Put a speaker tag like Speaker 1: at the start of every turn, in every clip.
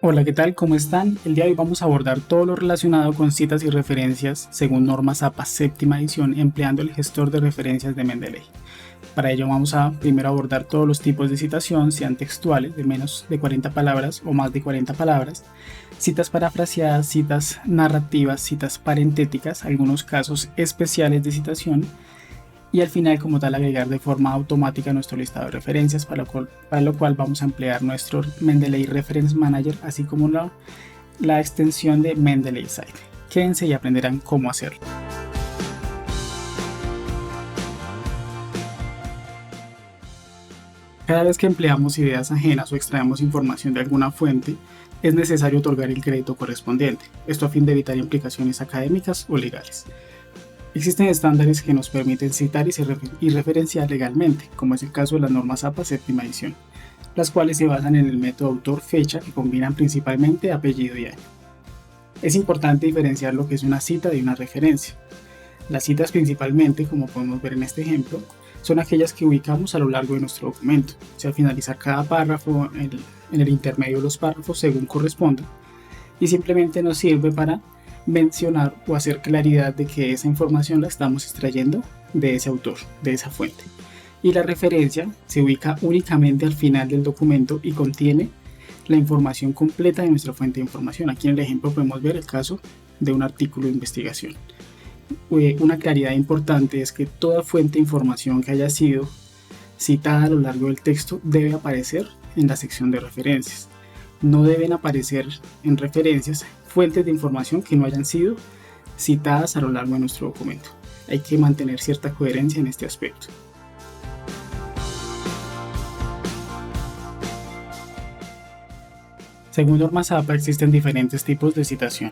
Speaker 1: Hola, ¿qué tal? ¿Cómo están? El día de hoy vamos a abordar todo lo relacionado con citas y referencias según normas APA séptima edición empleando el gestor de referencias de Mendeley. Para ello vamos a primero abordar todos los tipos de citación, sean textuales de menos de 40 palabras o más de 40 palabras, citas parafraseadas, citas narrativas, citas parentéticas, algunos casos especiales de citación y al final como tal agregar de forma automática nuestro listado de referencias para lo cual vamos a emplear nuestro Mendeley Reference Manager así como la extensión de Mendeley Site. Quédense y aprenderán cómo hacerlo. Cada vez que empleamos ideas ajenas o extraemos información de alguna fuente, es necesario otorgar el crédito correspondiente, esto a fin de evitar implicaciones académicas o legales. Existen estándares que nos permiten citar y referenciar legalmente, como es el caso de las normas APA séptima edición, las cuales se basan en el método autor-fecha que combinan principalmente apellido y año. Es importante diferenciar lo que es una cita de una referencia. Las citas principalmente, como podemos ver en este ejemplo, son aquellas que ubicamos a lo largo de nuestro documento, o sea, al finalizar cada párrafo, en el intermedio de los párrafos según corresponda, y simplemente nos sirve para mencionar o hacer claridad de que esa información la estamos extrayendo de ese autor, de esa fuente. Y la referencia se ubica únicamente al final del documento y contiene la información completa de nuestra fuente de información. Aquí en el ejemplo podemos ver el caso de un artículo de investigación. Una claridad importante es que toda fuente de información que haya sido citada a lo largo del texto debe aparecer en la sección de referencias. No deben aparecer en referencias fuentes de información que no hayan sido citadas a lo largo de nuestro documento. Hay que mantener cierta coherencia en este aspecto. Según normas APA existen diferentes tipos de citación.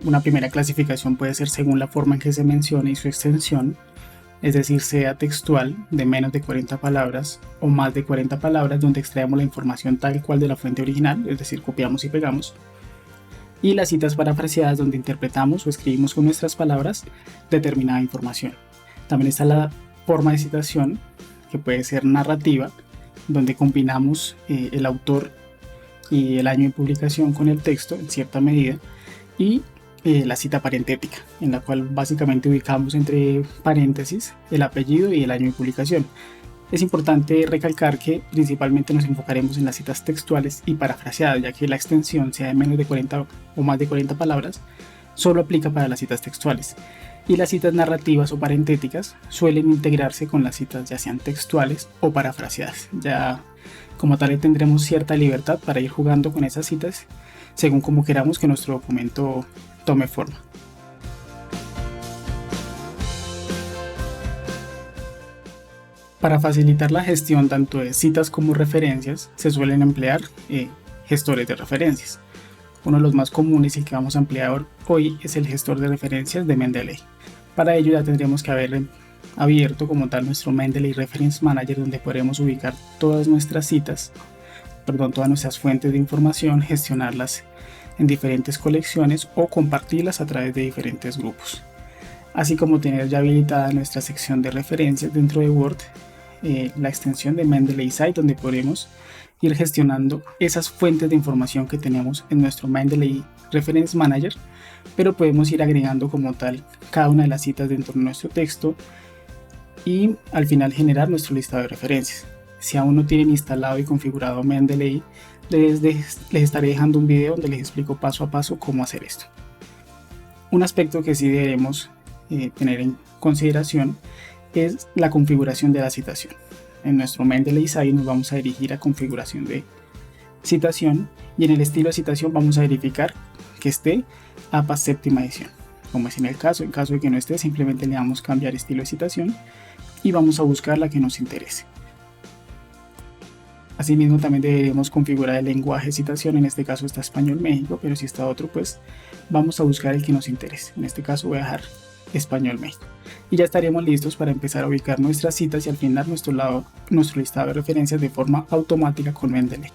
Speaker 1: Una primera clasificación puede ser según la forma en que se menciona y su extensión, es decir, sea textual de menos de 40 palabras o más de 40 palabras donde extraemos la información tal cual de la fuente original, es decir, copiamos y pegamos. Y las citas parafraseadas donde interpretamos o escribimos con nuestras palabras determinada información. También está la forma de citación que puede ser narrativa, donde combinamos el autor y el año de publicación con el texto en cierta medida, y la cita parentética, en la cual básicamente ubicamos entre paréntesis el apellido y el año de publicación. Es importante recalcar que principalmente nos enfocaremos en las citas textuales y parafraseadas, ya que la extensión, sea de menos de 40 o más de 40 palabras, solo aplica para las citas textuales. Y las citas narrativas o parentéticas suelen integrarse con las citas ya sean textuales o parafraseadas. Ya como tal tendremos cierta libertad para ir jugando con esas citas según como queramos que nuestro documento tome forma. Para facilitar la gestión tanto de citas como referencias, se suelen emplear gestores de referencias. Uno de los más comunes y que vamos a emplear hoy es el gestor de referencias de Mendeley. Para ello ya tendríamos que haber abierto como tal nuestro Mendeley Reference Manager, donde podremos ubicar todas nuestras citas, todas nuestras fuentes de información, gestionarlas en diferentes colecciones o compartirlas a través de diferentes grupos. Así como tener ya habilitada nuestra sección de referencias dentro de Word, la extensión de Mendeley Site, donde podremos ir gestionando esas fuentes de información que tenemos en nuestro Mendeley Reference Manager, pero podemos ir agregando como tal cada una de las citas dentro de nuestro texto y al final generar nuestro listado de referencias. Si aún no tienen instalado y configurado Mendeley, les estaré dejando un video donde les explico paso a paso cómo hacer esto. Un aspecto que sí debemos tener en consideración es la configuración de la citación. En nuestro Mendeley Site nos vamos a dirigir a configuración de citación y en el estilo de citación vamos a verificar que esté APA séptima edición. Como es en caso de que no esté, simplemente le damos cambiar estilo de citación y vamos a buscar la que nos interese. Asimismo también debemos configurar el lenguaje de citación, en este caso está Español México, pero si está otro pues vamos a buscar el que nos interese. En este caso voy a dejar Español México. Y ya estaríamos listos para empezar a ubicar nuestras citas y al final nuestro listado de referencias de forma automática con Mendeley.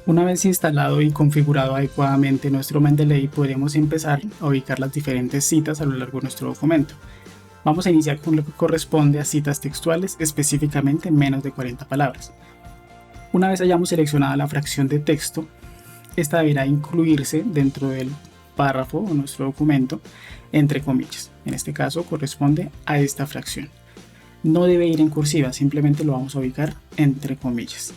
Speaker 1: Una vez instalado y configurado adecuadamente nuestro Mendeley, podremos empezar a ubicar las diferentes citas a lo largo de nuestro documento. Vamos a iniciar con lo que corresponde a citas textuales, específicamente menos de 40 palabras. Una vez hayamos seleccionado la fracción de texto, esta deberá incluirse dentro del párrafo o nuestro documento entre comillas. En este caso corresponde a esta fracción. No debe ir en cursiva, simplemente lo vamos a ubicar entre comillas.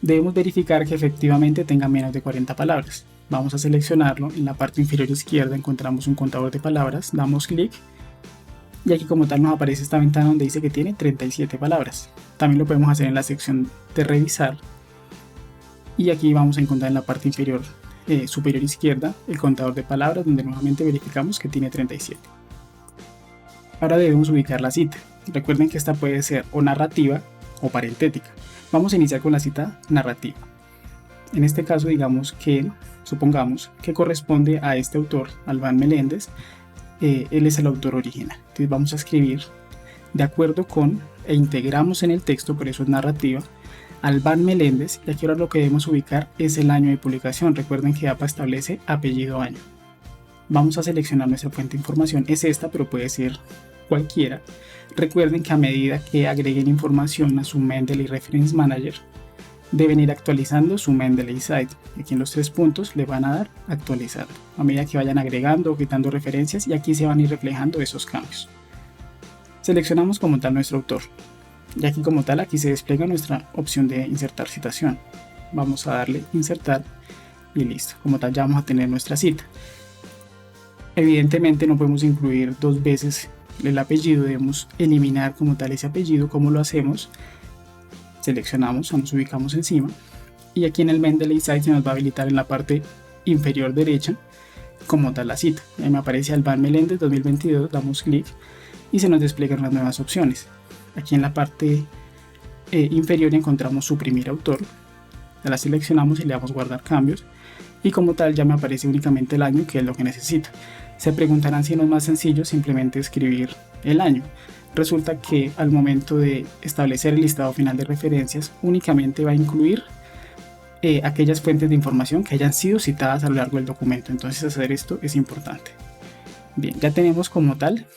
Speaker 1: Debemos verificar que efectivamente tenga menos de 40 palabras. Vamos a seleccionarlo, en la parte inferior izquierda encontramos un contador de palabras, damos clic y aquí como tal nos aparece esta ventana donde dice que tiene 37 palabras. También lo podemos hacer en la sección de revisar y aquí vamos a encontrar en la parte inferior superior izquierda el contador de palabras donde nuevamente verificamos que tiene 37. Ahora debemos ubicar la cita. Recuerden que esta puede ser o narrativa o parentética. Vamos a iniciar con la cita narrativa. En este caso supongamos que corresponde a este autor, Albán Meléndez. Él es el autor original. Entonces vamos a escribir de acuerdo con e integramos en el texto, por eso es narrativa, Albán Meléndez, y aquí ahora lo que debemos ubicar es el año de publicación. Recuerden que APA establece apellido año. Vamos a seleccionar nuestra fuente de información, es esta, pero puede ser cualquiera. Recuerden que a medida que agreguen información a su Mendeley Reference Manager, deben ir actualizando su Mendeley Site. Aquí en los 3 puntos le van a dar actualizar a medida que vayan agregando o quitando referencias, y aquí se van a ir reflejando esos cambios. Seleccionamos como tal nuestro autor y aquí como tal aquí se despliega nuestra opción de insertar citación. Vamos a darle insertar y listo. Como tal ya vamos a tener nuestra cita. Evidentemente no podemos incluir 2 veces el apellido, debemos eliminar como tal ese apellido. ¿Cómo lo hacemos? Seleccionamos, nos ubicamos encima y aquí en el Mendeley Site se nos va a habilitar en la parte inferior derecha como tal la cita. Ahí me aparece Albán Meléndez 2022, damos clic y se nos despliegan las nuevas opciones. Aquí en la parte inferior encontramos suprimir autor, la seleccionamos y le damos guardar cambios y como tal ya me aparece únicamente el año, que es lo que necesito. Se preguntarán si no es más sencillo simplemente escribir el año. Resulta que al momento de establecer el listado final de referencias únicamente va a incluir aquellas fuentes de información que hayan sido citadas a lo largo del documento. Entonces hacer esto es importante. Bien, ya tenemos como tal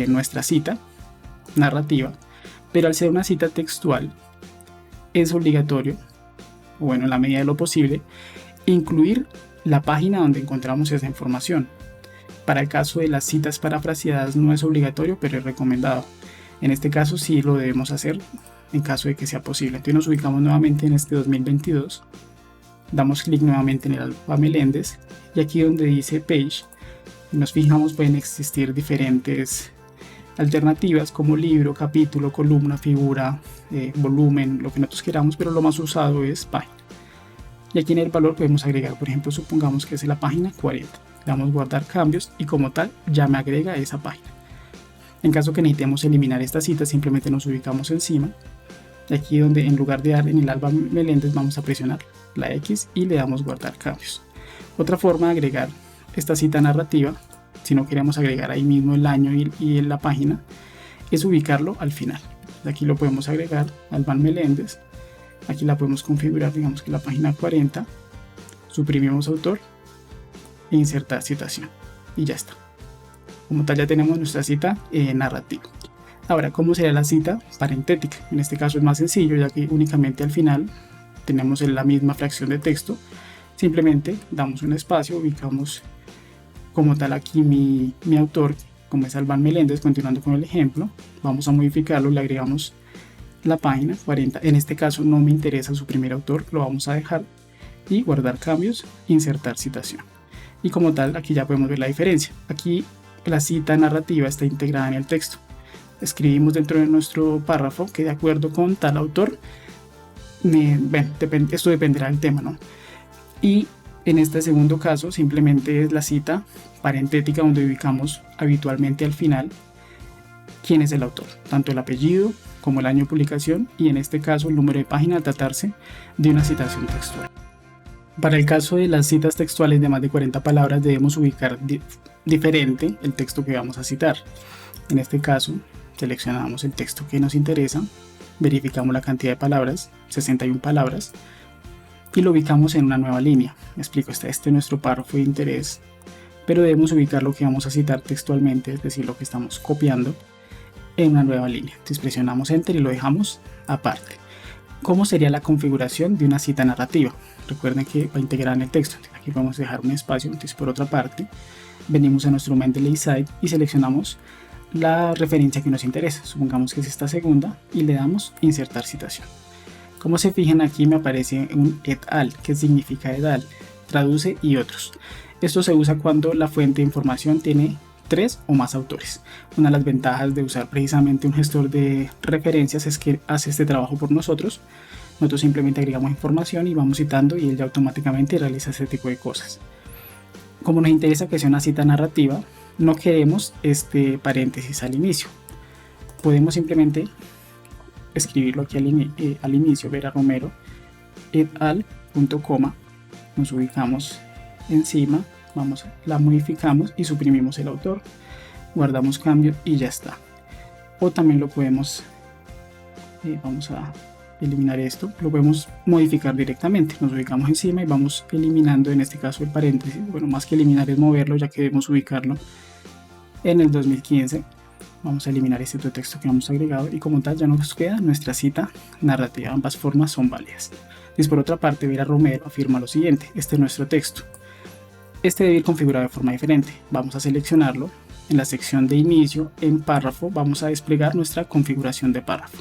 Speaker 1: nuestra cita narrativa, pero al ser una cita textual es obligatorio, bueno, en la medida de lo posible, incluir la página donde encontramos esa información. Para el caso de las citas parafraseadas no es obligatorio, pero es recomendado. En este caso sí lo debemos hacer en caso de que sea posible. Entonces nos ubicamos nuevamente en este 2022, damos clic nuevamente en el Albán Meléndez y aquí donde dice Page, nos fijamos, pueden existir diferentes alternativas como libro, capítulo, columna, figura, volumen, lo que nosotros queramos, pero lo más usado es página. Y aquí en el valor podemos agregar, por ejemplo, supongamos que es la página 40. Le damos guardar cambios y como tal ya me agrega esa página. En caso que necesitemos eliminar esta cita, simplemente nos ubicamos encima y aquí donde en lugar de dar en el Albán Meléndez vamos a presionar la X y le damos guardar cambios. Otra forma de agregar esta cita narrativa, si no queremos agregar ahí mismo el año y la página, es ubicarlo al final. Aquí lo podemos agregar Albán Meléndez, aquí la podemos configurar, digamos que la página 40, suprimimos autor e insertar citación y ya está. Como tal ya tenemos nuestra cita narrativa. Ahora, ¿cómo sería la cita parentética? En este caso es más sencillo, ya que únicamente al final tenemos la misma fracción de texto. Simplemente damos un espacio, ubicamos como tal aquí mi autor, como es Albán Meléndez. Continuando con el ejemplo, vamos a modificarlo, le agregamos la página 40. En este caso no me interesa su primer autor, lo vamos a dejar y guardar cambios, insertar citación. Y como tal aquí ya podemos ver la diferencia. Aquí la cita narrativa está integrada en el texto. Escribimos dentro de nuestro párrafo que de acuerdo con tal autor, esto dependerá del tema, ¿no? Y en este segundo caso simplemente es la cita parentética donde ubicamos habitualmente al final quién es el autor, tanto el apellido como el año de publicación y en este caso el número de página al tratarse de una citación textual. Para el caso de las citas textuales de más de 40 palabras debemos ubicar diferente el texto que vamos a citar. En este caso seleccionamos el texto que nos interesa, verificamos la cantidad de palabras, 61 palabras, y lo ubicamos en una nueva línea. Me explico, este es nuestro párrafo de interés, pero debemos ubicar lo que vamos a citar textualmente, es decir, lo que estamos copiando, en una nueva línea. Entonces presionamos Enter y lo dejamos aparte. ¿Cómo sería la configuración de una cita narrativa? Recuerden que va a integrar en el texto. Entonces, aquí vamos a dejar un espacio. Entonces, por otra parte, venimos a nuestro Mendeley Site y seleccionamos la referencia que nos interesa. Supongamos que es esta segunda y le damos Insertar citación. Como se fijan, aquí me aparece un et al. ¿Qué significa et al? Traduce y otros. Esto se usa cuando la fuente de información tiene 3 o más autores. Una de las ventajas de usar precisamente un gestor de referencias es que hace este trabajo por nosotros. Nosotros simplemente agregamos información y vamos citando y él ya automáticamente realiza ese tipo de cosas. Como nos interesa que sea una cita narrativa, no queremos este paréntesis al inicio. Podemos simplemente escribirlo aquí al inicio, Vera Romero et al. Coma, nos ubicamos encima, la modificamos y suprimimos el autor, guardamos cambio y ya está. O también lo podemos, vamos a eliminar esto, lo podemos modificar directamente, nos ubicamos encima y vamos eliminando en este caso el paréntesis. Bueno, más que eliminar es moverlo, ya que debemos ubicarlo en el 2015. Vamos a eliminar este otro texto que hemos agregado y como tal ya nos queda nuestra cita narrativa. Ambas formas son válidas. Y por otra parte, Vera Romero afirma lo siguiente: este es nuestro texto. Este debe ir configurado de forma diferente. Vamos a seleccionarlo. En la sección de inicio, en párrafo, vamos a desplegar nuestra configuración de párrafo.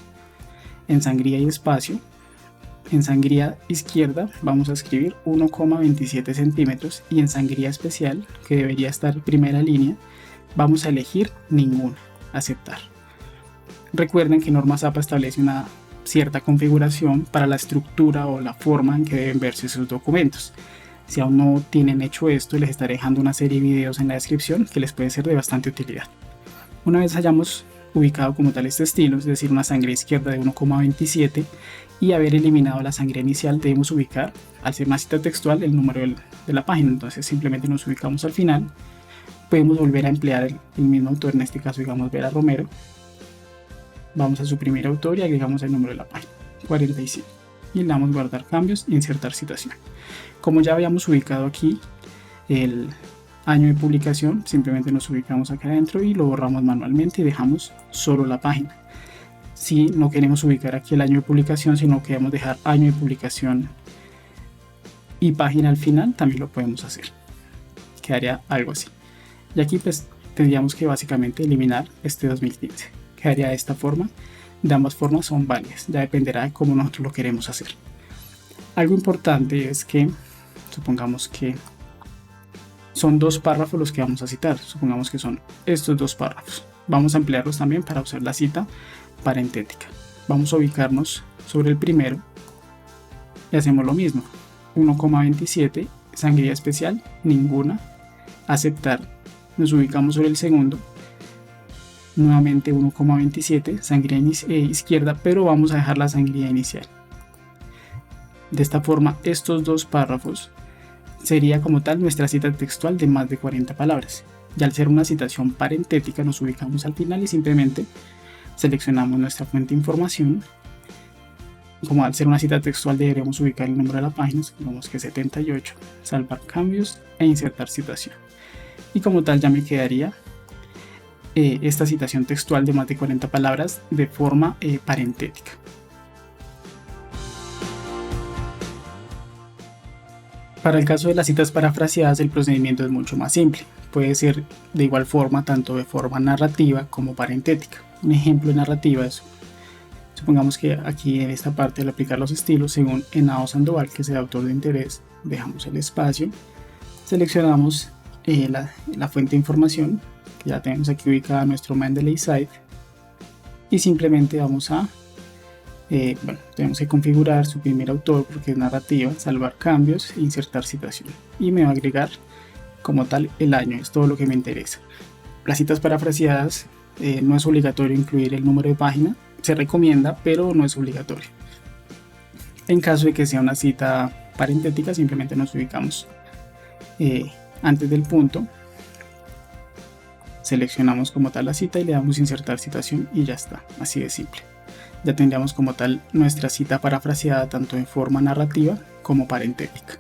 Speaker 1: En sangría y espacio, en sangría izquierda vamos a escribir 1,27 centímetros y en sangría especial, que debería estar primera línea, vamos a elegir ninguna, aceptar. Recuerden que Norma Zappa establece una cierta configuración para la estructura o la forma en que deben verse sus documentos. Si aún no tienen hecho esto, les estaré dejando una serie de videos en la descripción que les puede ser de bastante utilidad. Una vez hayamos ubicado como tal este estilo, es decir, una sangría izquierda de 1,27 y haber eliminado la sangría inicial, debemos ubicar, al ser una cita textual, el número de la página. Entonces simplemente nos ubicamos al final. Podemos volver a emplear el mismo autor, en este caso digamos Vera Romero. Vamos a suprimir autor y agregamos el número de la página, 45. Y le damos guardar cambios e insertar citación. Como ya habíamos ubicado aquí el año de publicación, simplemente nos ubicamos acá adentro y lo borramos manualmente y dejamos solo la página. Si no queremos ubicar aquí el año de publicación, sino queremos dejar año de publicación y página al final, también lo podemos hacer. Quedaría algo así. Y aquí pues tendríamos que básicamente eliminar este 2015. Quedaría de esta forma. De ambas formas son válidas, ya dependerá de cómo nosotros lo queremos hacer. Algo importante es que, supongamos que son 2 párrafos los que vamos a citar, supongamos que son estos 2 párrafos. Vamos a emplearlos también para usar la cita parentética. Vamos a ubicarnos sobre el primero y hacemos lo mismo. 1,27, sangría especial, ninguna, aceptar. Nos ubicamos sobre el segundo. Nuevamente 1,27, sangría izquierda, pero vamos a dejar la sangría inicial. De esta forma, estos 2 párrafos sería como tal nuestra cita textual de más de 40 palabras. Y al ser una citación parentética, nos ubicamos al final y simplemente seleccionamos nuestra fuente de información. Como al ser una cita textual, deberemos ubicar el número de la página, supongamos que 78, salvar cambios e insertar citación. Y como tal, ya me quedaría esta citación textual de más de 40 palabras de forma parentética. Para el caso de las citas parafraseadas, el procedimiento es mucho más simple. Puede ser de igual forma, tanto de forma narrativa como parentética. Un ejemplo de narrativa es, supongamos que aquí en esta parte, al aplicar los estilos según Henao Sandoval, que es el autor de interés, dejamos el espacio, seleccionamos la fuente de información. Ya tenemos aquí ubicada nuestro Mendeley Site y simplemente vamos a tenemos que configurar su primer autor porque es narrativa, salvar cambios e insertar citación, y me va a agregar como tal el año. Es todo lo que me interesa. Las citas parafraseadas no es obligatorio incluir el número de página, se recomienda pero no es obligatorio. En caso de que sea una cita parentética, simplemente nos ubicamos antes del punto, seleccionamos como tal la cita y le damos insertar citación y ya está, así de simple. Ya tendríamos como tal nuestra cita parafraseada tanto en forma narrativa como parentética.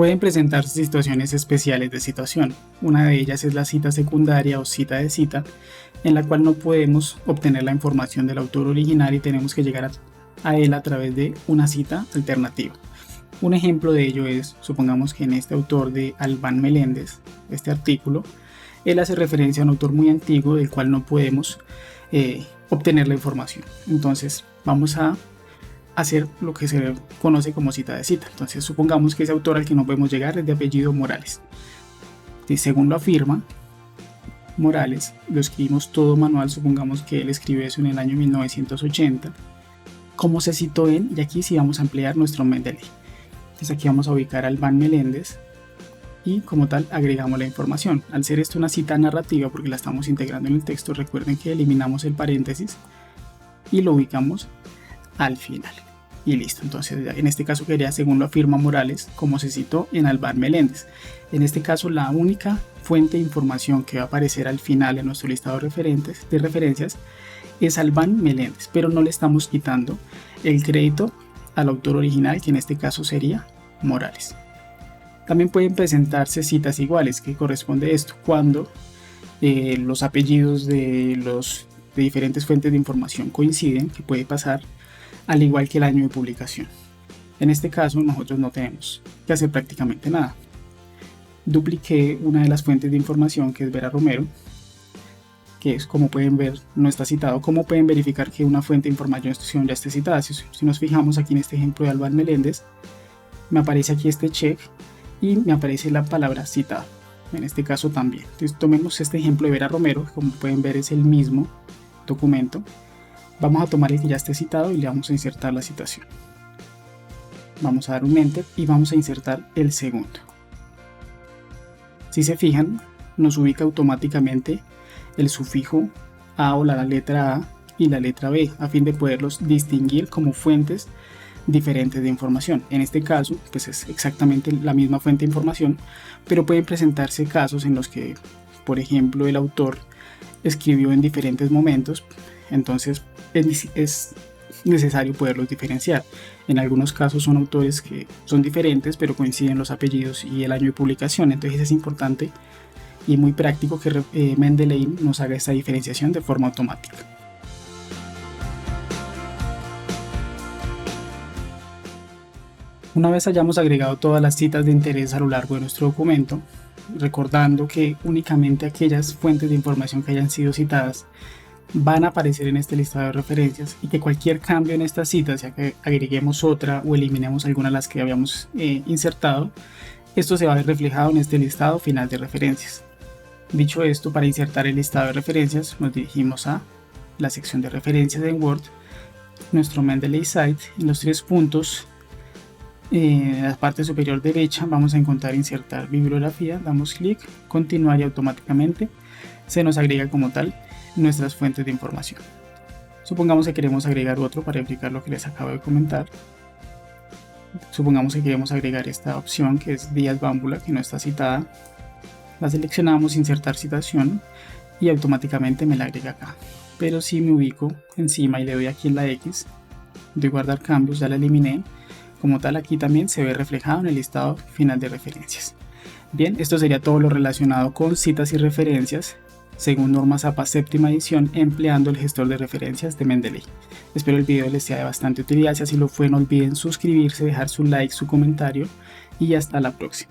Speaker 1: Pueden presentarse situaciones especiales de citación. Una de ellas es la cita secundaria o cita de cita, en la cual no podemos obtener la información del autor original y tenemos que llegar a él a través de una cita alternativa. Un ejemplo de ello es, supongamos que en este autor de Albán Meléndez, este artículo, él hace referencia a un autor muy antiguo del cual no podemos obtener la información. Entonces vamos a hacer lo que se conoce como cita de cita. Entonces supongamos que ese autor al que no podemos llegar es de apellido Morales. Y según lo afirma Morales, lo escribimos todo manual, supongamos que él escribió eso en el año 1980, como se citó en, y aquí sí vamos a emplear nuestro Mendeley. Entonces aquí vamos a ubicar a Albán Meléndez y como tal agregamos la información. Al ser esto una cita narrativa porque la estamos integrando en el texto, recuerden que eliminamos el paréntesis y lo ubicamos al final y listo. Entonces en este caso quedaría según lo afirma Morales, como se citó en Albán Meléndez. En este caso la única fuente de información que va a aparecer al final en nuestro listado de referencias es Albán Meléndez, pero no le estamos quitando el crédito al autor original, que en este caso sería Morales. También pueden presentarse citas iguales, que corresponde a esto cuando los apellidos de diferentes fuentes de información coinciden, que puede pasar al igual que el año de publicación. En este caso nosotros no tenemos que hacer prácticamente nada. Dupliqué una de las fuentes de información, que es Vera Romero, que es, como pueden ver, no está citado. ¿Cómo pueden verificar que una fuente de información ya esté citada? Si nos fijamos aquí en este ejemplo de Albán Meléndez, me aparece aquí este check y me aparece la palabra citada. En este caso también. Entonces tomemos este ejemplo de Vera Romero, que como pueden ver es el mismo documento. Vamos a tomar el que ya esté citado y le vamos a insertar la citación. Vamos a dar un enter y vamos a insertar el segundo. Si se fijan, nos ubica automáticamente el sufijo A o la letra A y la letra B, a fin de poderlos distinguir como fuentes diferentes de información. En este caso, pues es exactamente la misma fuente de información, pero pueden presentarse casos en los que, por ejemplo, el autor escribió en diferentes momentos, entonces es necesario poderlos diferenciar. En algunos casos son autores que son diferentes, pero coinciden los apellidos y el año de publicación, entonces es importante y muy práctico que Mendeley nos haga esta diferenciación de forma automática. Una vez hayamos agregado todas las citas de interés a lo largo de nuestro documento, recordando que únicamente aquellas fuentes de información que hayan sido citadas van a aparecer en este listado de referencias y que cualquier cambio en estas citas, ya que agreguemos otra o eliminemos alguna de las que habíamos insertado, esto se va a ver reflejado en este listado final de referencias. Dicho esto, para insertar el listado de referencias nos dirigimos a la sección de referencias en Word, nuestro Mendeley Site, en los tres puntos en la parte superior derecha vamos a encontrar insertar bibliografía, damos clic, continuar y automáticamente se nos agrega como tal nuestras fuentes de información. Supongamos que queremos agregar otro para explicar lo que les acabo de comentar. Supongamos que queremos agregar esta opción que es Díaz Bámbula, que no está citada. La seleccionamos, insertar citación y automáticamente me la agrega acá. Pero si me ubico encima y le doy aquí en la X, de guardar cambios, ya la eliminé. Como tal, aquí también se ve reflejado en el listado final de referencias. Bien, esto sería todo lo relacionado con citas y referencias según normas APA séptima edición, empleando el gestor de referencias de Mendeley. Espero el video les sea de bastante utilidad. Si así lo fue, no olviden suscribirse, dejar su like, su comentario y hasta la próxima.